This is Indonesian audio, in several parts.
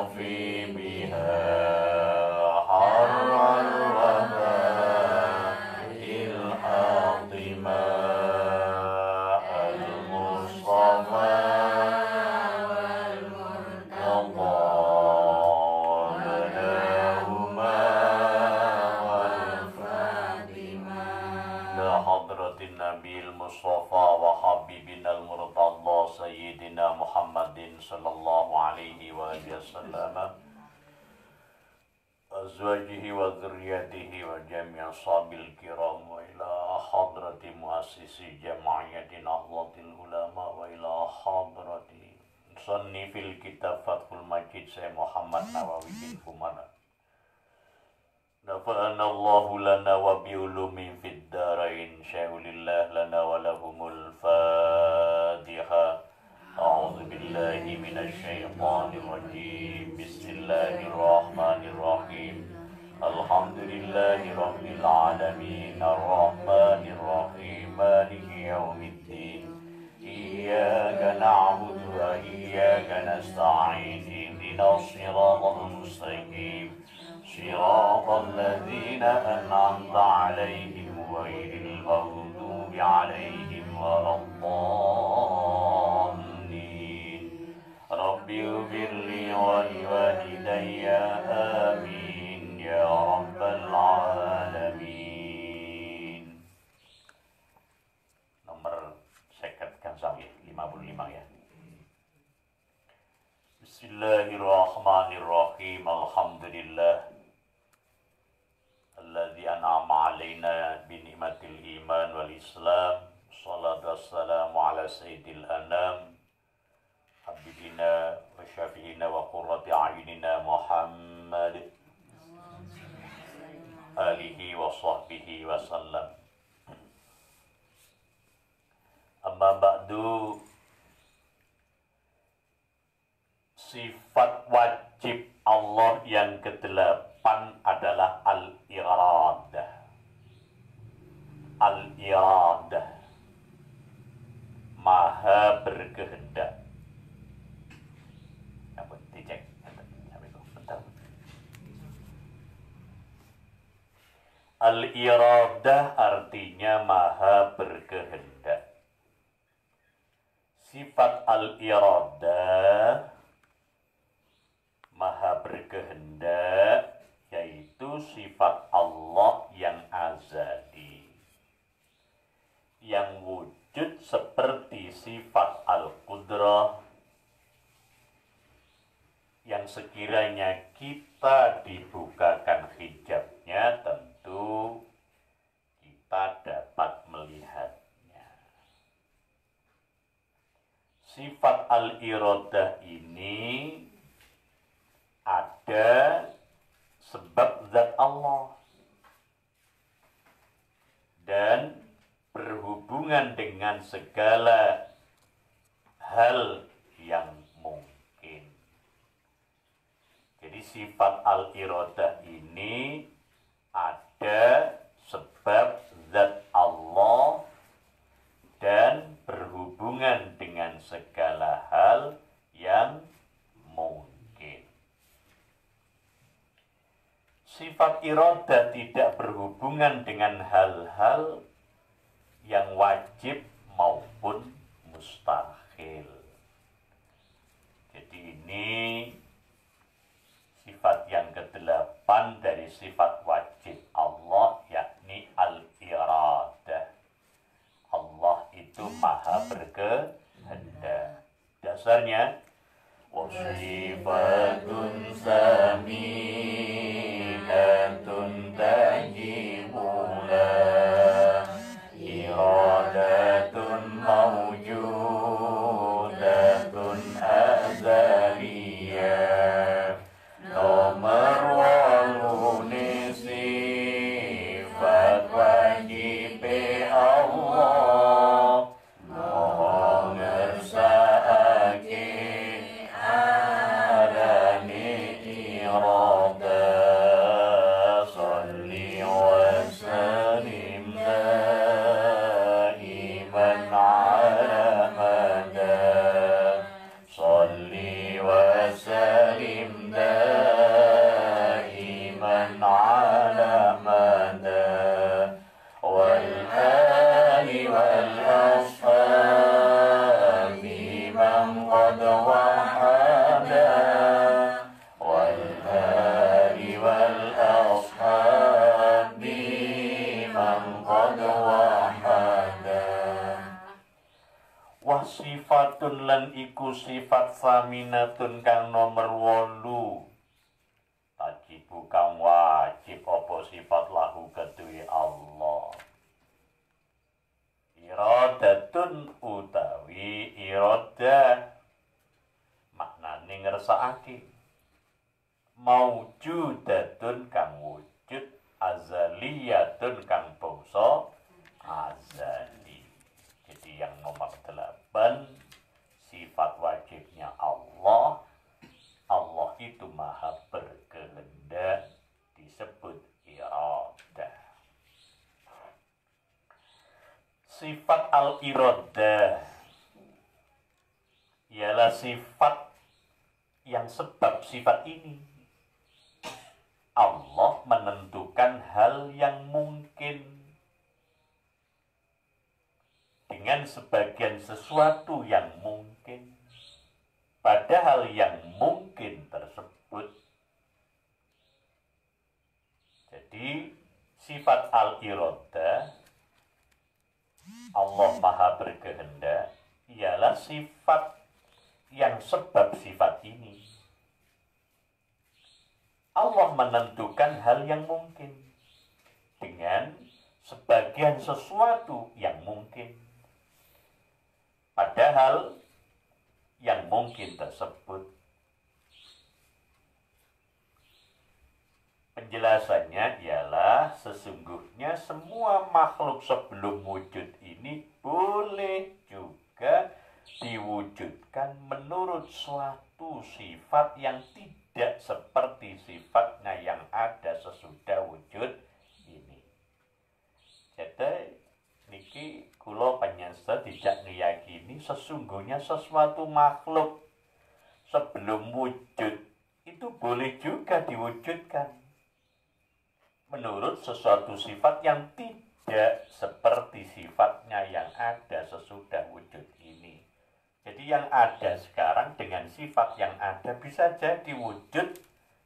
يطفي بها حر الوباء الحاطمة المصطفى والمرتضى ابناهما والفاطمة لحضرة النبي المصطفى وحبيبنا المرتضى سيدنا محمد صلى الله عليه وآله وسلم أزواجه وذريته وجميع أصحابه الكرام وإلى حضرة مؤسس جمعية نهضة العلماء وإلى حضرة مصنف الكتاب فتح المجيد سيد محمد نووي بن فمانة نفعنا الله لنا وبعلوم في الدارين شاء لله لنا ولهم الفاتحة أعوذ بالله من الشيطان الرجيم بسم الله الرحمن الرحيم الحمد لله رب العالمين الرحمن الرحيم مالك يوم الدين إياك نعبد وإياك نستعين اهدنا الصراط المستقيم صراط الذين أنعمت عليهم غير المغضوب عليهم ولا الضالين رب اغفر لي ولوالدي آمين يا رب العالمين. Nomor 50 kan sampai 55 ya. Bismillahirrahmanirrahim. Alhamdulillah alladzi an'ama 'alaina bi ni'matil iman wal islam. Shalatu wassalamu ala sayyidil anam habibina wa syafi'ina wa qurrati a'yunina Muhammad alihi wa sahbihi wa sallam. Amma ba'du. Sifat wajib Allah yang ke-8 adalah al-iradah. Al-iradah, maha berkehendak. Apa dicek? Bentar. Al-iradah artinya maha berkehendak. Sifat al-iradah, maha berkehendak, yaitu sifat Allah yang azali, yang wujud seperti sifat al-qudrah, yang sekiranya kita dibukakan hijabnya tentu kita dapat melihatnya. Sifat al-iradah ini ada sebab zat Allah dan berhubungan dengan segala hal yang mungkin. Jadi sifat al-iradah ini ada sebab zat Allah dan berhubungan dengan segala hal yang mungkin. Sifat iradah tidak berhubungan dengan hal-hal yang wajib maupun mustahil. Jadi ini sifat yang ke-8 dari sifat wajib Allah, yakni al-iradah. Allah itu maha berkehendak. Dasarnya wasifatun saminatun tajibula iradatun mawjudatun azaliyah nomor waluni sifat wajib Allah mohon ngersake adani iku sifat saminatun kang nomor 8. Tajibu kang wajib apa sifat lahu kedue Allah. Iradatun utawi iradah maknane ngersakake. Maujudatun kang wujud, azaliyatun kang bangsa azali. Jadi yang nomor 8, sifat wajibnya Allah. Allah itu maha berkehendak, disebut iradah. Sifat al-iradah ialah sifat yang sebab sifat ini. Allah menentukan hal yang mungkin dengan sebagian sesuatu yang mungkin. Padahal yang mungkin tersebut. Jadi sifat al-iradah, Allah maha berkehendak, ialah sifat yang sebab sifat ini. Allah menentukan hal yang mungkin dengan sebagian sesuatu yang mungkin. Padahal yang mungkin tersebut, penjelasannya ialah sesungguhnya semua makhluk sebelum wujud ini boleh juga diwujudkan menurut suatu sifat yang tidak seperti sifatnya yang ada sesudah wujud ini. Jadi niki kula panjenengan tidak meyakini sesungguhnya sesuatu makhluk sebelum wujud itu boleh juga diwujudkan menurut sesuatu sifat yang tidak seperti sifatnya yang ada sesudah wujud ini. Jadi yang ada sekarang dengan sifat yang ada bisa jadi wujud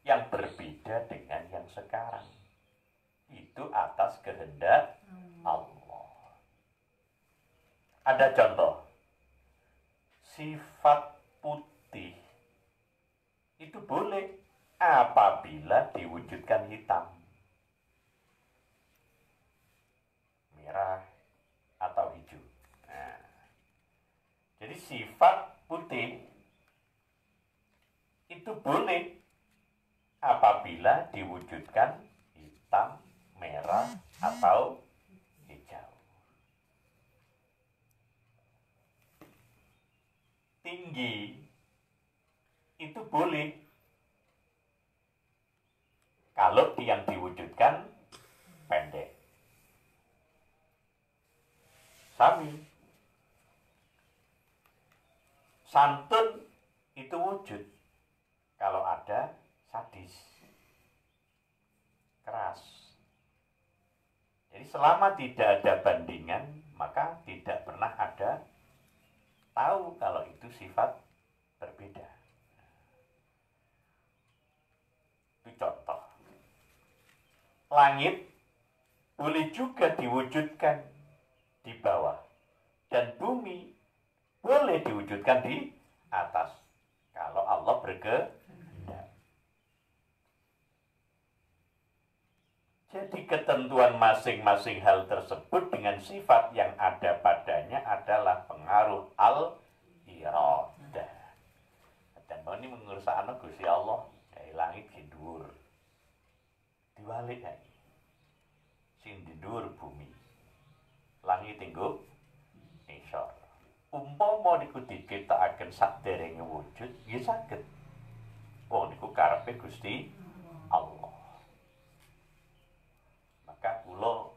yang berbeda dengan yang sekarang. Itu atas kehendak Allah. Ada contoh. Sifat putih itu boleh apabila diwujudkan hitam, merah, atau hijau. Nah, jadi sifat putih itu boleh apabila diwujudkan hitam, merah, atau hijau. Tinggi itu boleh kalau yang diwujudkan pendek. Sami. Santun itu wujud kalau ada sadis, keras. Jadi selama tidak ada bandingan, maka tidak pernah ada tahu kalau itu sifat berbeda. Itu contoh. Langit boleh juga diwujudkan di bawah, dan bumi boleh diwujudkan di atas kalau Allah berkehendak. Jadi ketentuan masing-masing hal tersebut dengan sifat yang ada padanya adalah pengaruh al-iradah. Dan ini mengurusan Gusti Allah dari langit di dhuwur. Diwalik lagi. Sing di dhuwur bumi. Langit tinggu isor. Umpama niku diciptakaken saderenge wujud, nggih saged. Wong niku karepe Gusti Allah. Maka kula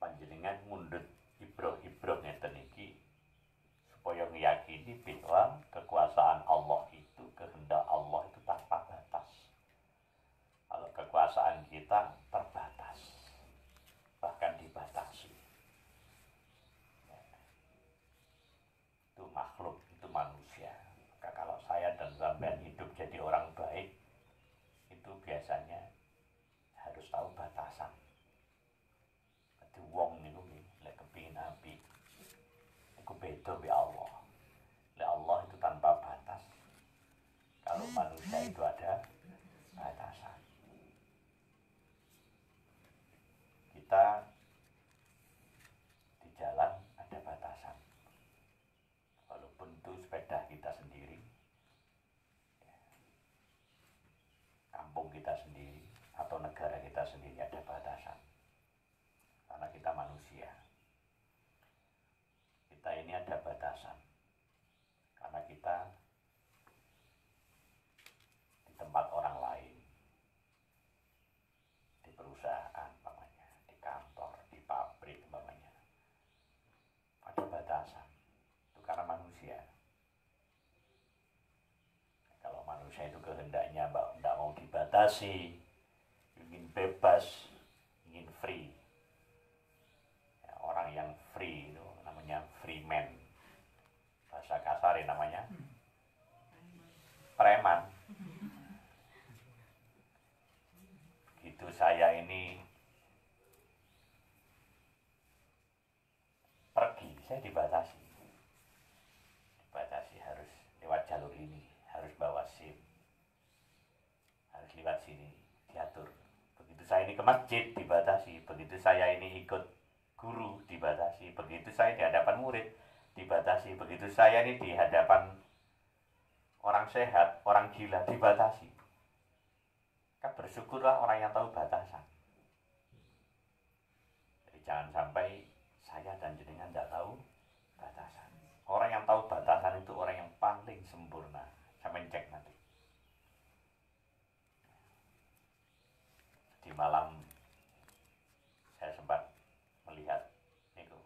panjenengan mundhut ibroh-ibroh ngeten iki supaya ngiyakini bahwa kekuasaan Allah itu, kehendak Allah itu tanpa batas. Kalau kekuasaan kita terbatas, bahkan dibatasi. Itu makhluk, itu manusia. Maka kalau saya dan sampean hidup jadi orang baik, itu biasanya harus tahu batasan. Jadi wong niku lek kepengin apik, iku beda be Allah. Lek Allah kita sendiri atau negara kita sendiri ada batasan. Karena kita manusia. Kita ini ada batasan. Karena kita di tempat orang lain, di perusahaan umpamanya, di kantor, di pabrik umpamanya, ada batasan. Itu karena manusia. Kalau manusia itu kehendaknya tidak mau dibatasi, ingin bebas, ingin free. Ya, orang yang free itu namanya free man. Bahasa kasar namanya preman. Begitu saya ini pergi, saya dibatasi. Dibatasi harus lewat jalur ini, harus bawa SIM, harus lewat sini, diatur. Begitu saya ini ke masjid, dibatasi. Begitu saya ini ikut guru, dibatasi. Begitu saya di hadapan murid, dibatasi. Begitu saya ini di hadapan orang sehat, orang gila, dibatasi. Kan bersyukurlah orang yang tahu batasan. Jadi jangan sampai saya dan jenengan tidak tahu batasan. Orang yang tahu batasan itu orang yang paling sempurna. Sampai cek nanti. Di malam saya sempat melihat itu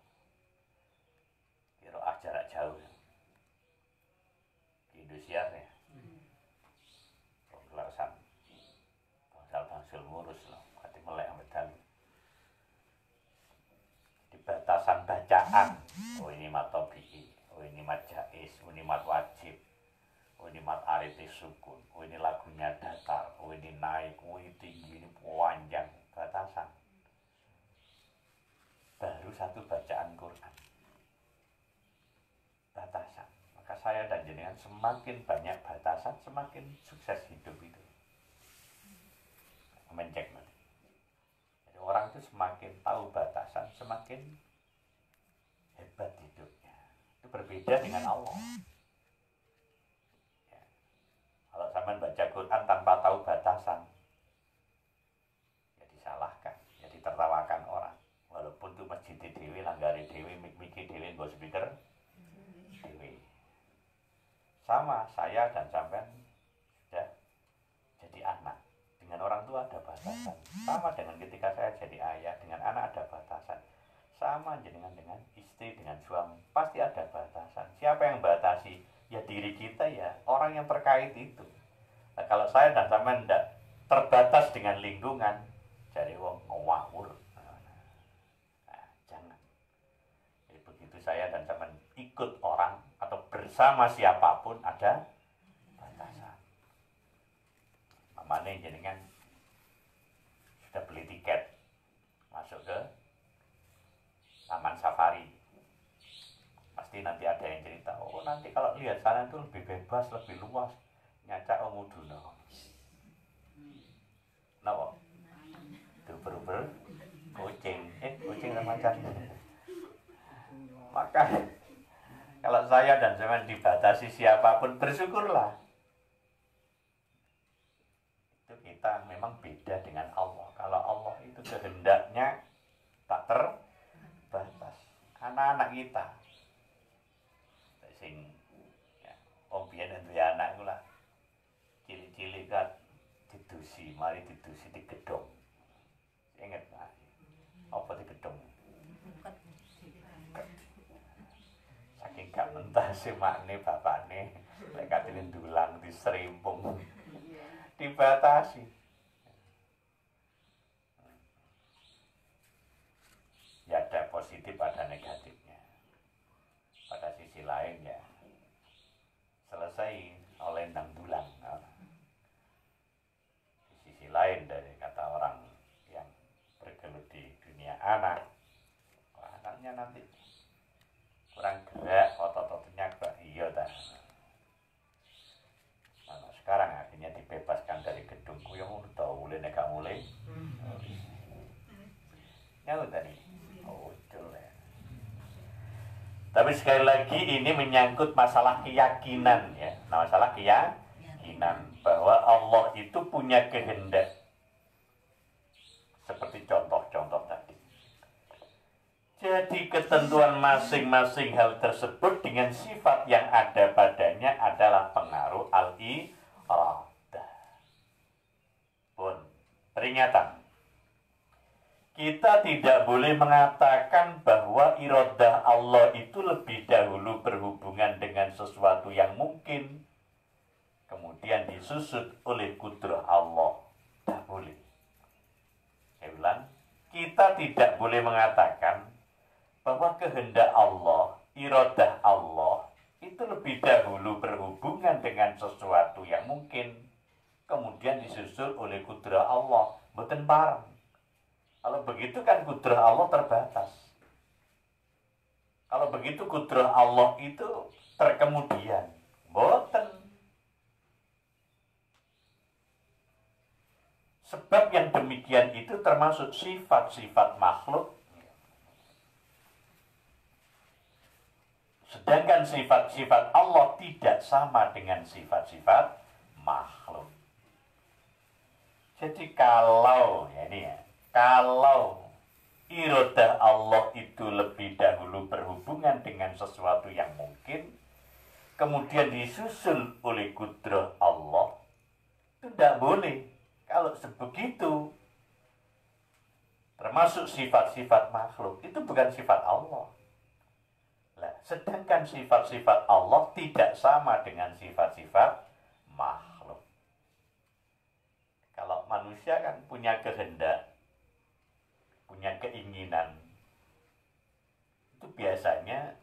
kiroah jarak jauh di Indosiar ya. Pengelasan bangsul ngurus loh, hati melek sampai dalu. Di batasan bacaan, oh ini mat tobi'i, oh ini mat jais, oh ini mat wajib, oh ini mat ariti sukun, oh ini lagunya datar, oh ini naik, oh ini tinggi, ini panjang. Batasan. Baru satu bacaan Quran. Batasan. Maka saya dan jenengan semakin banyak batasan, semakin sukses hidup itu. Mencek nanti. Jadi orang itu semakin tahu batasan, semakin hebat hidupnya. Itu berbeda dengan Allah. Ya. Kalau sampean baca Quran tanpa tahu batasan, ya disalahkan, ya ditertawakan orang. Walaupun itu masjid dewi, langgari dewi, mik-miki dewi, nggo speaker dewi. Sama saya dan sampean sudah jadi anak. Dengan orang tua ada batasan. Sama dengan ketika saya jadi ayah, dengan anak ada batasan. Sama dengan istri, dengan suami, pasti ada batasan. Siapa yang batasi? Ya diri kita ya, orang yang terkait itu. Nah, kalau saya dan sampean tidak terbatas dengan lingkungan, jadi wong ngawur. Nah, jangan. Jadi begitu saya dan sampean ikut orang atau bersama siapapun ada batasan. Mana jenengan sudah beli tiket masuk ke taman safari, pasti nanti ada yang cerita, oh nanti kalau lihat sana itu lebih bebas, lebih luas, nyacak omuduna. Kenapa? Itu berubah kucing remaja. Maka kalau saya dan zaman dibatasi siapapun, bersyukurlah. Kita memang beda dengan Allah. Kalau Allah itu kehendaknya tak terbatas. Anak-anak kita, sing ya, om biyen duwe anak iku lah cilik-cilik kan didusi, mari didusi di gedung. Ingat lah, apa di gedung? Saking gak mentah si makne bapakne, lek katene ndulang diserimpung. Dibatasi. Ya ada positif, ada negatifnya. Pada sisi lain ya selesai oleh ndang dulang. Di sisi lain dari kata orang yang bergelut di dunia anak, anaknya nanti kurang gerak, otot-ototnya kurang iya dah. Sekarang akhirnya dibebaskan dari gedung kuyong udah mulai neka mulai nyawa tadi ya. Tapi sekali lagi ini menyangkut masalah keyakinan ya. Nah, masalah keyakinan bahwa Allah itu punya kehendak ketentuan masing-masing hal tersebut dengan sifat yang ada padanya adalah pengaruh al-iradah. Pun, peringatan. Kita tidak boleh mengatakan bahwa iradah Allah itu lebih dahulu berhubungan dengan sesuatu yang mungkin, kemudian disusut oleh kudrah Allah. Tidak boleh. Saya ulang, kita tidak boleh mengatakan bahwa kehendak Allah, iradah Allah, itu lebih dahulu berhubungan dengan sesuatu yang mungkin, kemudian disusul oleh kudrah Allah. Mboten bareng. Kalau begitu kan kudrah Allah terbatas. Kalau begitu kudrah Allah itu terkemudian. Mboten. Sebab yang demikian itu termasuk sifat-sifat makhluk. Sedangkan sifat-sifat Allah tidak sama dengan sifat-sifat makhluk. Jadi kalau, ya ini ya, kalau iradah Allah itu lebih dahulu berhubungan dengan sesuatu yang mungkin, kemudian disusul oleh kudrah Allah, itu tidak boleh. Kalau sebegitu, termasuk sifat-sifat makhluk, itu bukan sifat Allah. Nah, sedangkan sifat-sifat Allah tidak sama dengan sifat-sifat makhluk. Kalau manusia kan punya kehendak, punya keinginan, itu biasanya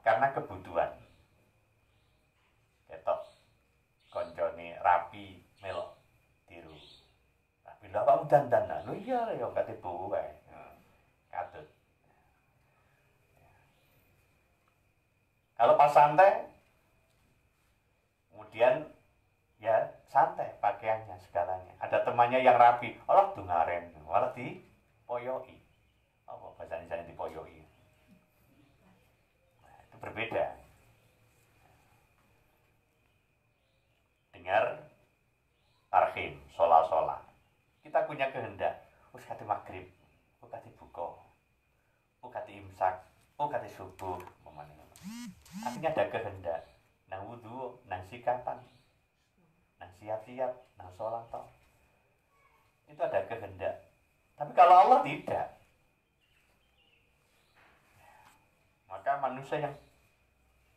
karena kebutuhan. Ketok koncone rapi melok tiru. Tapi ndak mau dandan. Lho iya ya kate bu wae. Katut. Kalau pas santai, kemudian ya santai pakaiannya segalanya. Ada temannya yang rapi, Allah tuh ngaren, malah di poyoi. Apa bahasa Indonesia di poyoi? Nah, itu berbeda. Dengar tarhim, sholat. Kita punya kehendak. Wis kate maghrib, kate buka, kate imsak, kate subuh, memang. Artinya ada kehendak. Nang wudu, nang sikatan, nang siap-siap, nang sholat. Itu ada kehendak. Tapi kalau Allah tidak, maka manusia yang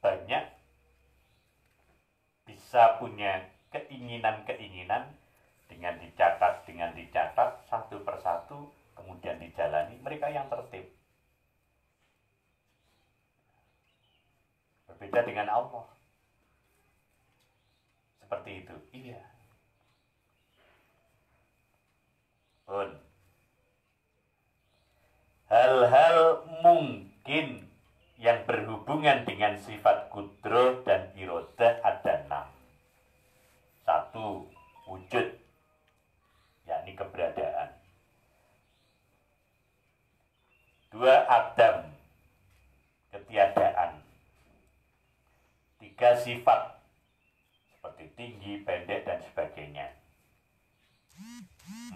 banyak bisa punya keinginan-keinginan dengan dicatat satu persatu, kemudian dijalani. Mereka yang tertib. Berbeda dengan Allah. Seperti itu. Iya. Pun. Hal-hal mungkin yang berhubungan dengan sifat kudrah dan iradah ada 6. 1. Wujud, yakni keberadaan. 2. Adam, ketiadaan. 3. Sifat, seperti tinggi, pendek, dan sebagainya.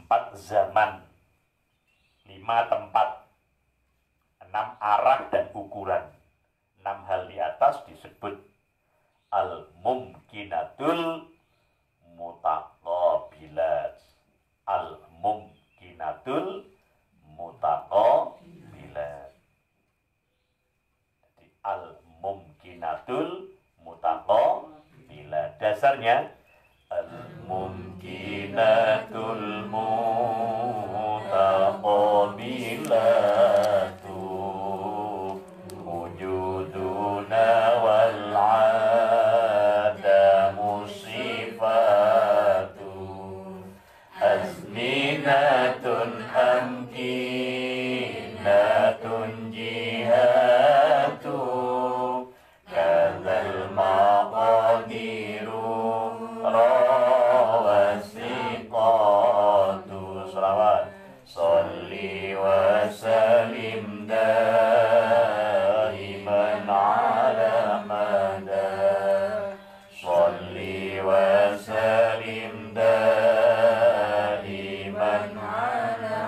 4. Zaman. 5. Tempat. 6. Arah dan ukuran. 6 hal di atas disebut al-mumkinatul mutaqabilat. Al-mumkinatul mutaqabilat. Jadi al-mumkinatul mutaqabilat. Dasarnya al-mumkinatul mutaqabilat. Azminatun amkinatun jihatu kadzal maqadiru rawasiqatu. Salawat. Salli wa salim daiman ala mada. Salli wa salim daiman ala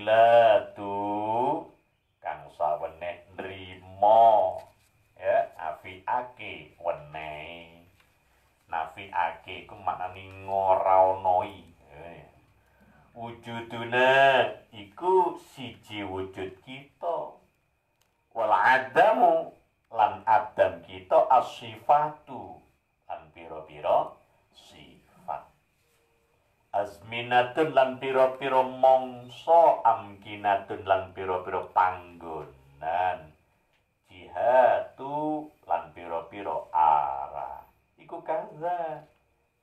qabilatu kang saweneh nrimo ya afiake wenehi. Nafiake iku maknane ngoraonoi. Wujuduna iku siji wujud kita. Wal adamu lan adam kita as-sifatu lan pira-pira sifat. Azminatun lan pira-pira mangsa, amkinatun lan pira-pira panggonan, jihatu lan pira-pira arah. Iku kaza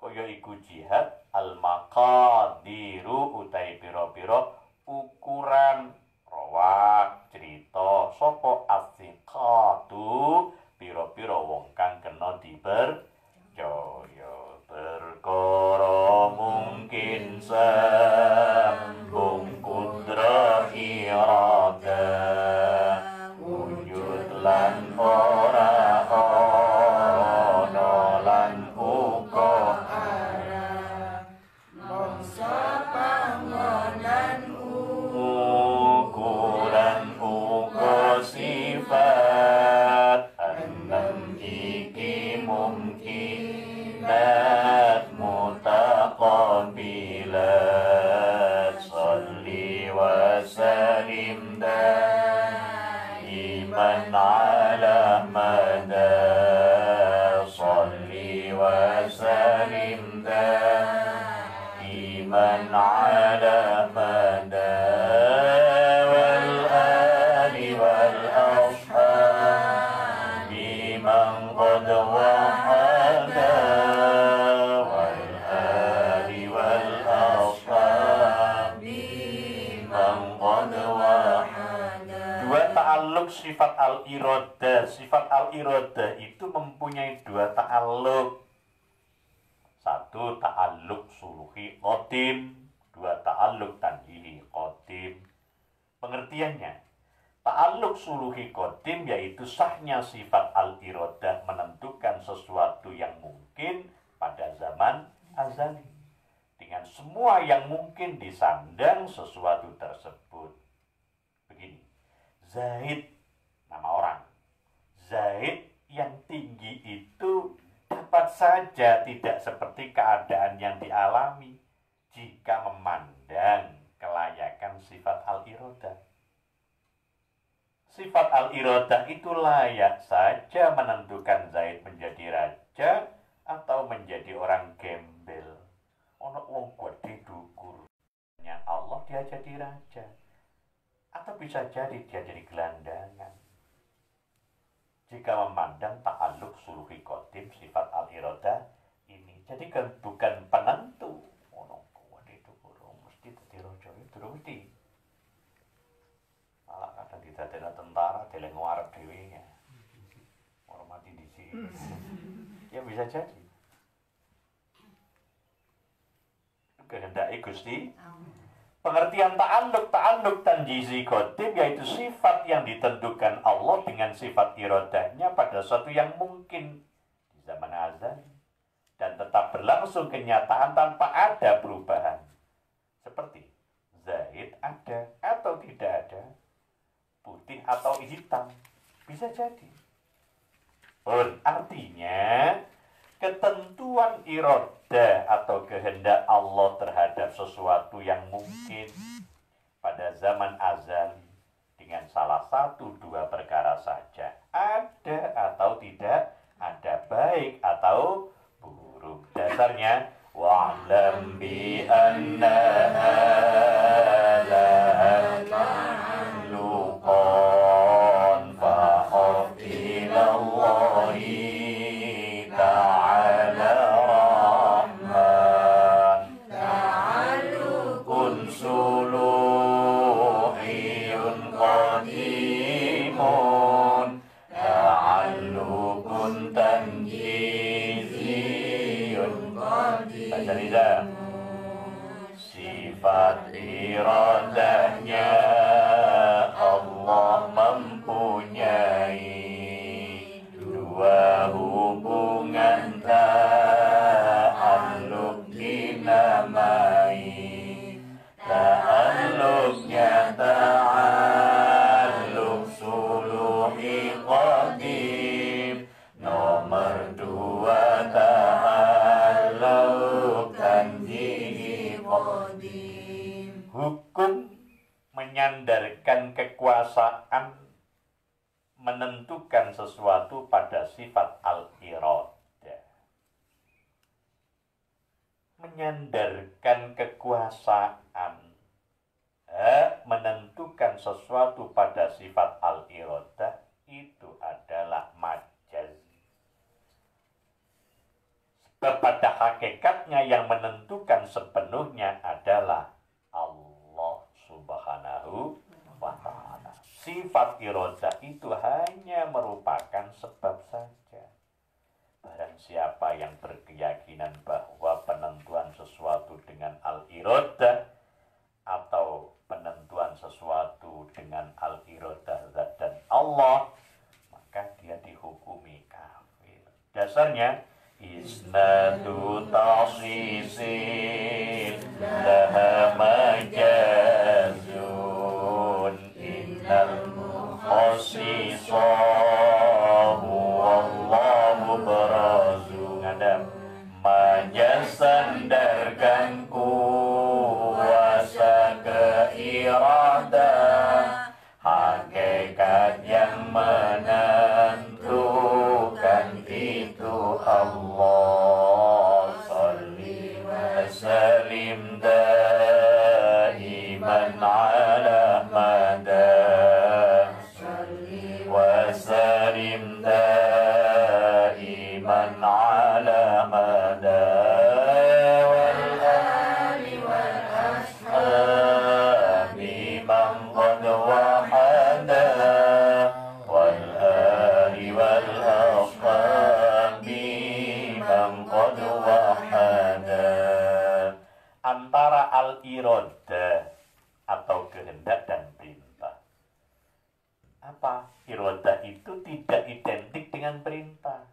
kaya iku jihad al-maqadiru utai pira-pira ukuran rawak cerita sapa asiqatu pira-pira wong kang kena dipercaya. Perkara mungkin sambung kudra irada wujud lan ora ana lan uga arah mangsa panggonan ukuran uga sifat enam iki mungkinat mutaqabilat salli wa salim daiman ala mada salli wa salim daiman ala mada wal ali wal ashabi man qad wahada wal ali wal ashabi man qad wahada. Dua ta'alluq sifat al-iradah. Sifat al-iradah itu mempunyai dua ta'alluq. Satu ta'alluq suluhi qadim, dua ta'alluq tanjihi qadim. Pengertiannya, ta'alluq suluhi qadim yaitu sahnya sifat al-iradah menentukan sesuatu yang mungkin pada zaman azali. Dengan semua yang mungkin disandang sesuatu tersebut. Begini, Zaid, nama orang. Zaid yang tinggi itu dapat saja tidak seperti keadaan yang dialami jika memandang kelayakan sifat al-iradah. Sifat al-iradah itu layak saja menentukan Zaid menjadi raja atau menjadi orang gembel. Ono wong gede dukur. Yang Allah dia jadi raja. Atau bisa jadi dia jadi gelandangan. Jika memandang ta'alluq suluhi qadim sifat al-iradah ini. Jadi kan bukan penentu. Ono gede dukur mesti dadi raja itu mesti. Malah kadang didadekno tentara deleng ngarep dhewe ya. Ora mati dhisik. Ya bisa jadi. Kehendaki Gusti. Pengertian ta'alluq tanjizi qadim yaitu sifat yang ditentukan Allah dengan sifat iradahnya pada sesuatu yang mungkin di zaman azali dan tetap berlangsung kenyataan tanpa ada perubahan. Seperti Zaid ada atau tidak ada, putih atau hitam, bisa jadi. Artinya ketentuan iradah atau kehendak Allah terhadap sesuatu yang mungkin pada zaman azali dengan salah satu dua perkara saja, ada atau tidak ada, baik atau buruk. Dasarnya wa'lam bi annaha la ta'alluqan fa'af ila Allahi ta'ala rahman ta'alluqun suluhiyun qadimun ta'alluqun tanjiziyun qadim. Baca Riza. Sifat iradah menyandarkan kekuasaan menentukan sesuatu pada sifat al-iradah. Menyandarkan kekuasaan menentukan sesuatu pada sifat al-iradah itu adalah majaz. Pada hakikatnya yang menentukan sepenuhnya adalah Allah Subhanahu wa ta'ala. Sifat iradah itu hanya merupakan sebab saja. Barang siapa yang berkeyakinan bahwa penentuan sesuatu dengan al-iradah atau penentuan sesuatu dengan al-iradah zat dan Allah, maka dia dihukumi kafir. Dasarnya isnadu ta'sisin laha majazun innal mukhasisahu wallahu barazun. Ada majaz sandarkan kuasa keiradah, hakikat yang menentukan itu Allah. Salli wa sallim daiman ala madah, salli wa sallim daiman ala madah. Antara al-iradah atau kehendak dan perintah. Apa? Iradah itu tidak identik dengan perintah.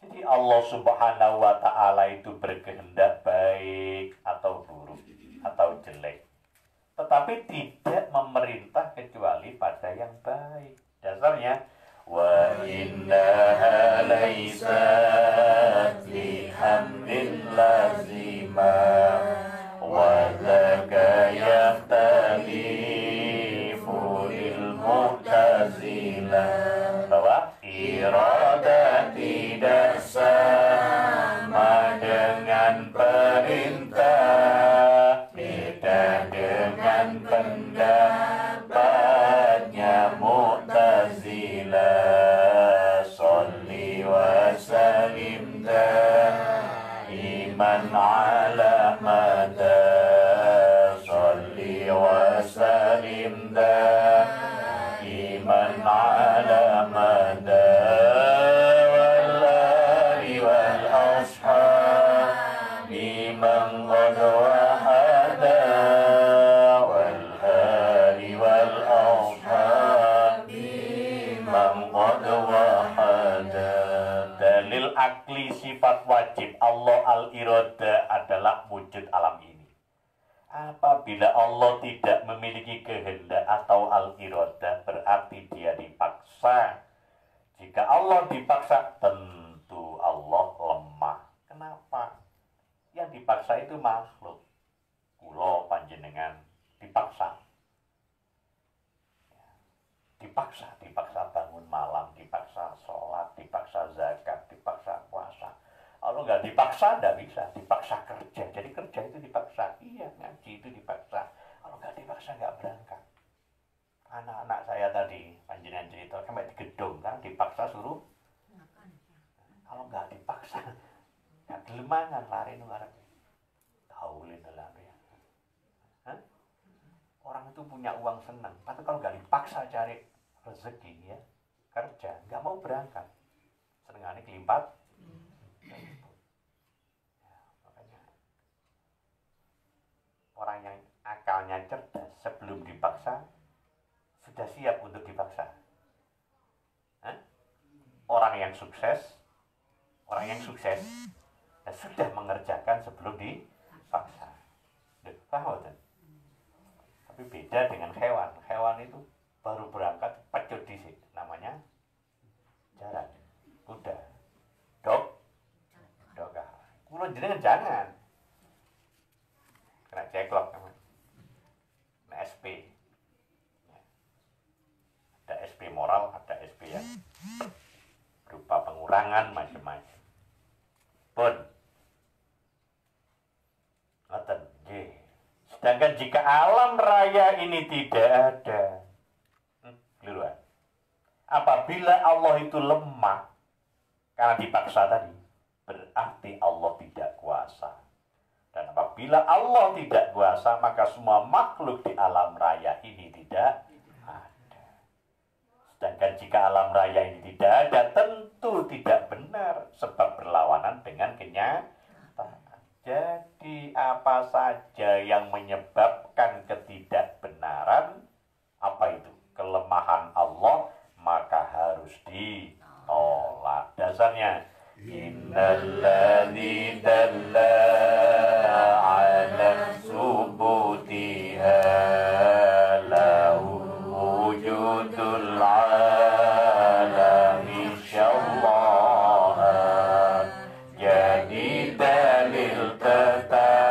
Jadi Allah Subhanahu wa ta'ala itu berkehendak baik atau buruk atau jelek, tetapi tidak memerintah kecuali pada yang baik. Dasarnya wa innaha laysat lihamdin lazima wa dzaka yahtalifu lil mu'tazila, bahwa iradah tidak sama dengan perintah, beda dengan pendapatnya Mu'tazilah. Sholli wa sallim daiman ala madah, sholli wa sallim daiman ala madah. Akli sifat wajib Allah al-iradah adalah wujud alam ini. Apabila Allah tidak memiliki kehendak atau al-iradah, berarti dia dipaksa. Jika Allah dipaksa, tentu Allah lemah. Kenapa? Yang dipaksa itu makhluk. Kula panjenengan dipaksa. Dipaksa bangun malam, dipaksa sholat, dipaksa zakat, dipaksa puasa. Kalau nggak dipaksa, nggak bisa. Dipaksa kerja, jadi kerja itu dipaksa. Iya, ngaji itu dipaksa. Kalau nggak dipaksa, nggak berangkat. Anak-anak saya tadi, panjenengan cerita, sampai di gedung kan, dipaksa suruh. Kalau nggak dipaksa, nggak gelemangan, lari nungarep. Haulin dalam ya. Orang itu punya uang senang, tapi kalau nggak dipaksa cari rezeki ya, kerja, nggak mau berangkat, senengannya kelimpat. Ya, makanya orang yang akalnya cerdas sebelum dipaksa sudah siap untuk dipaksa. Orang yang sukses sudah mengerjakan sebelum dipaksa. Paham kan? Tapi beda dengan hewan. Hewan itu baru berangkat pecut disik, namanya jalan kuda doga. Kulo jenengan jangan kena ceklok, kena SP SP. Ada SP moral, ada SP yang berupa pengurangan macam-macam. Pun ngoten nggih. Sedangkan jika alam raya ini tidak ada, keluar. Apabila Allah itu lemah karena dipaksa tadi, berarti Allah tidak kuasa. Dan apabila Allah tidak kuasa, maka semua makhluk di alam raya ini tidak ada. Sedangkan jika alam raya ini tidak ada, tentu tidak benar, sebab berlawanan dengan kenyataan. Jadi apa saja yang menyebabkan ketidakbenaran, apa itu? Kelemahan Allah, maka harus ditolak. Dasarnya innalladzi dalla ala subutiha lahu wujudul alami syallaha. Jadi dalil tetapnya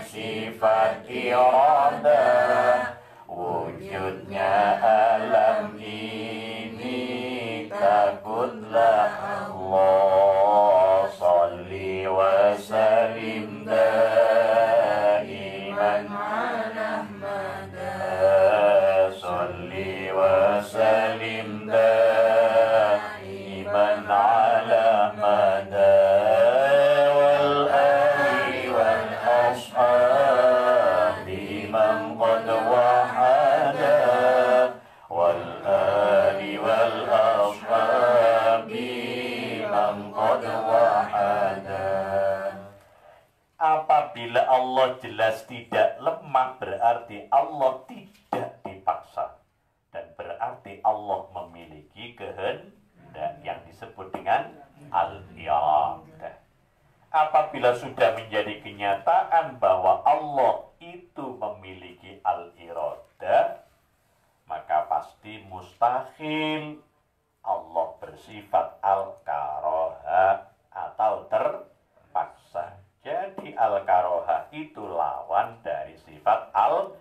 sifat iradah, wujudnya alam ini takutlah Allah. Salli wa sallim daiman ala Ahmad. Salli wa sallim daiman ala Ahmad wal ali wal ashabi man qad wahada wal ali wal ashabi man qad wahada. Apabila Allah jelas tidak lemah, berarti Allah tidak dipaksa, dan berarti Allah memiliki kehendak yang disebut dengan al-iradah. Apabila sudah menjadi kenyataan bahwa Allah itu memiliki al-iradah, maka pasti mustahil Allah bersifat al-karoha atau terpaksa. Jadi al-karoha itu lawan dari sifat al